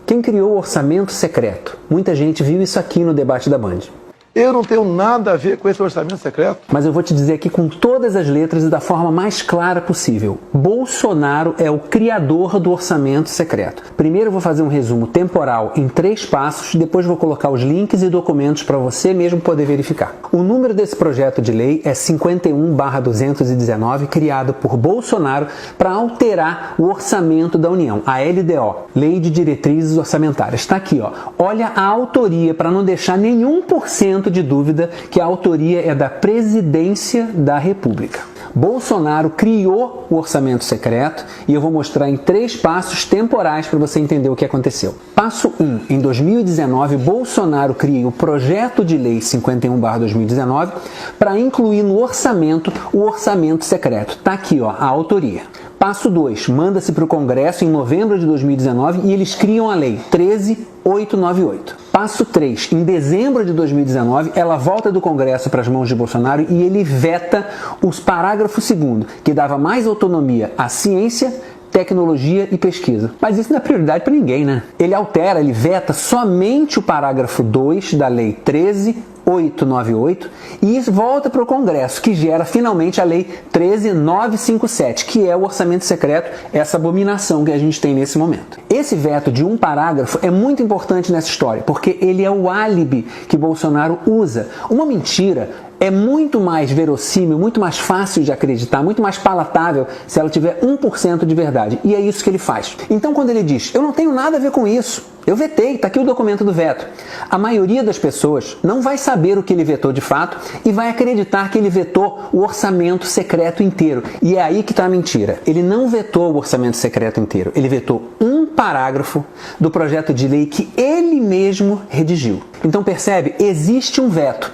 Quem criou o orçamento secreto? Muita gente viu isso aqui no debate da Band. Eu não tenho nada a ver com esse orçamento secreto. Mas eu vou te dizer aqui com todas as letras e da forma mais clara possível. Bolsonaro é o criador do orçamento secreto. Primeiro eu vou fazer um resumo temporal em 3 passos, depois vou colocar os links e documentos para você mesmo poder verificar. O número desse projeto de lei é 51/219, criado por Bolsonaro para alterar o orçamento da União, a LDO, Lei de Diretrizes Orçamentárias. Está aqui, ó. Olha a autoria para não deixar nenhum por cento de dúvida que a autoria é da Presidência da República. Bolsonaro criou o orçamento secreto e eu vou mostrar em 3 passos temporais para você entender o que aconteceu. Passo 1. Em 2019, Bolsonaro criou o projeto de lei 51/2019 para incluir no orçamento o orçamento secreto. Está aqui, ó, a autoria. Passo 2. Manda-se para o Congresso em novembro de 2019 e eles criam a lei 13.898. Passo 3. Em dezembro de 2019, ela volta do Congresso para as mãos de Bolsonaro e ele veta os parágrafo 2º, que dava mais autonomia à ciência, tecnologia e pesquisa. Mas isso não é prioridade para ninguém, né? Ele altera, ele veta somente o parágrafo 2 da lei 13.898 e isso volta para o Congresso, que gera finalmente a lei 13.957, que é o orçamento secreto, essa abominação que a gente tem nesse momento. Esse veto de um parágrafo é muito importante nessa história, porque ele é o álibi que Bolsonaro usa. Uma mentira é muito mais verossímil, muito mais fácil de acreditar, muito mais palatável se ela tiver 1% de verdade. E é isso que ele faz. Então, quando ele diz, eu não tenho nada a ver com isso, eu vetei, está aqui o documento do veto. A maioria das pessoas não vai saber o que ele vetou de fato e vai acreditar que ele vetou o orçamento secreto inteiro. E é aí que está a mentira. Ele não vetou o orçamento secreto inteiro. Ele vetou um parágrafo do projeto de lei que ele mesmo redigiu. Então, percebe? Existe um veto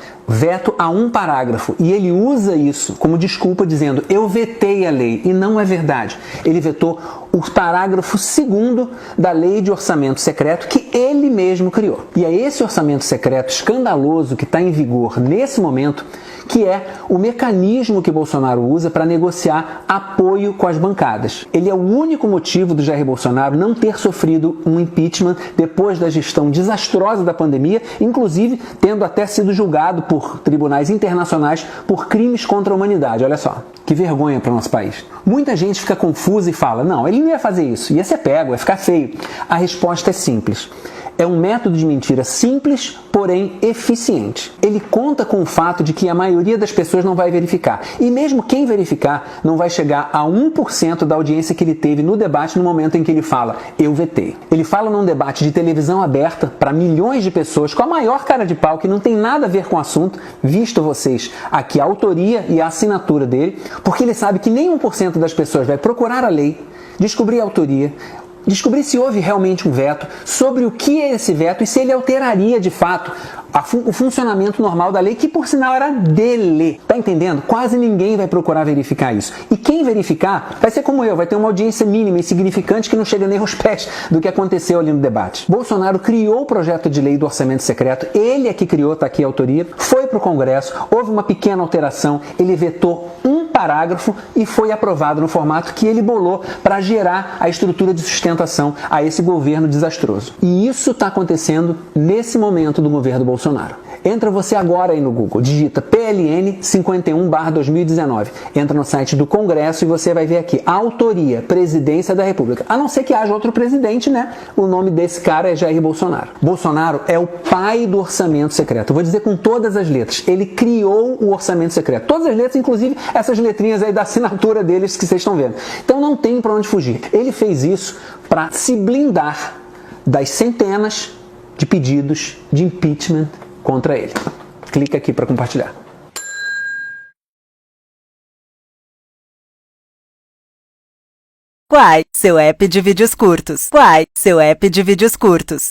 a um parágrafo e ele usa isso como desculpa dizendo eu vetei a lei e não é verdade. Ele vetou o parágrafo 2º da lei de orçamento secreto que ele mesmo criou. E é esse orçamento secreto escandaloso que está em vigor nesse momento que é o mecanismo que Bolsonaro usa para negociar apoio com as bancadas. Ele é o único motivo do Jair Bolsonaro não ter sofrido um impeachment depois da gestão desastrosa da pandemia, inclusive tendo até sido julgado por tribunais internacionais por crimes contra a humanidade. Olha só, que vergonha para o nosso país. Muita gente fica confusa e fala, não, ele não ia fazer isso, ia ser pego, ia ficar feio. A resposta é simples. É um método de mentira simples, porém eficiente. Ele conta com o fato de que a maioria das pessoas não vai verificar. E mesmo quem verificar não vai chegar a 1% da audiência que ele teve no debate no momento em que ele fala, eu vetei. Ele fala num debate de televisão aberta para milhões de pessoas com a maior cara de pau, que não tem nada a ver com o assunto, visto vocês aqui a autoria e a assinatura dele, porque ele sabe que nem 1% das pessoas vai procurar a lei, descobrir a autoria, descobrir se houve realmente um veto, sobre o que é esse veto e se ele alteraria de fato o funcionamento normal da lei, que por sinal era dele. Tá entendendo? Quase ninguém vai procurar verificar isso. E quem verificar vai ser como eu, vai ter uma audiência mínima, insignificante, que não chega nem aos pés do que aconteceu ali no debate. Bolsonaro criou o projeto de lei do orçamento secreto, ele é que criou, tá aqui a autoria, foi para o Congresso, houve uma pequena alteração, ele vetou um parágrafo e foi aprovado no formato que ele bolou para gerar a estrutura de sustentação a esse governo desastroso. E isso está acontecendo nesse momento do governo Bolsonaro. Entra você agora aí no Google, digita PLN 51/2019, entra no site do Congresso e você vai ver aqui, autoria, Presidência da República. A não ser que haja outro presidente, né? O nome desse cara é Jair Bolsonaro. Bolsonaro é o pai do orçamento secreto. Eu vou dizer com todas as letras. Ele criou o orçamento secreto. Todas as letras, inclusive essas letrinhas aí da assinatura deles que vocês estão vendo. Então não tem para onde fugir. Ele fez isso para se blindar das centenas de pedidos de impeachment contra ele. Clica aqui para compartilhar. Quai, seu app de vídeos curtos. Quai, seu app de vídeos curtos.